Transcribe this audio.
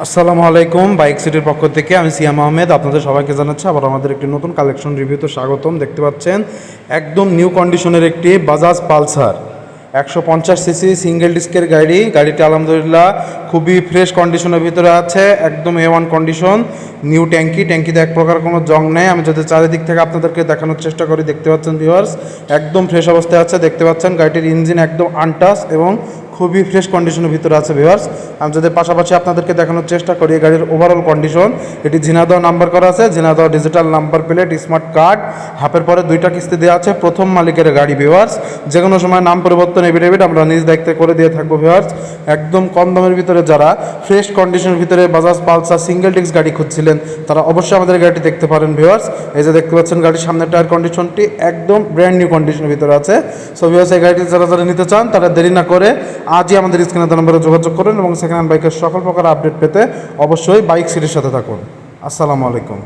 আসসালামু আলাইকুম। বাইক সিটির পক্ষ থেকে আমি সিয়াম আহমেদ আপনাদের সবাইকে জানাচ্ছি আবার আমাদের একটি নতুন কালেকশন রিভিউতে স্বাগতম। দেখতে পাচ্ছেন একদম নিউ কন্ডিশনের একটি বাজাজ পালসার 150 সিসি সিঙ্গেল ডিস্কের গাড়িটি আলহামদুলিল্লাহ খুবই ফ্রেশ কন্ডিশনের ভিতরে আছে, একদম A1 কন্ডিশন। নিউ ট্যাঙ্কিতে এক প্রকার কোনো জং নেই। আমি যদি চারিদিক থেকে আপনাদেরকে দেখানোর চেষ্টা করি, দেখতে পাচ্ছেন ভিউয়ার্স একদম ফ্রেশ অবস্থায় আছে। দেখতে পাচ্ছেন গাড়িটির ইঞ্জিন একদম আনটাচ এবং খুবই ফ্রেশ কন্ডিশনের ভিতরে আছে ভিউয়ার্স। আমি যদি পাশাপাশি আপনাদেরকে দেখানোর চেষ্টা করি গাড়ির ওভারঅল কন্ডিশন, এটি ঝিনাইদহ নাম্বার করা আছে, Jhenaidah digital number plate, smart card, হাফের পরে 2টা কিস্তি দেওয়া আছে। প্রথম মালিকের গাড়ি ভিউয়ার্স, যে কোনো সময় নাম পরিবর্তন এফিডেভিট আমরা নিজ দায়িত্বে করে দিয়ে থাকবো ভিউয়ার্স। একদম কম দামের ভিতরে যারা ফ্রেশ কন্ডিশনের ভিতরে বাজাজ পালসার সিঙ্গেল ডিস্ক গাড়ি খুঁজছিলেন তারা অবশ্যই আমাদের গাড়িটি দেখতে পারেন ভিউয়ার্স। এই যে দেখতে পাচ্ছেন গাড়ির সামনের টায়ার কন্ডিশনটি একদম ব্র্যান্ড নিউ কন্ডিশনের ভিতরে আছে। সো ভিউয়ার্স, এই গাড়িটি যারা নিতে চান তারা দেরি না করে আজই আমাদের স্ক্রিনে নাম্বারে যোগাযোগ করুন এবং সেকেন্ড হ্যান্ড বাইকের সকল প্রকার আপডেট পেতে অবশ্যই বাইক সিটির সাথে থাকুন। আসসালামু আলাইকুম।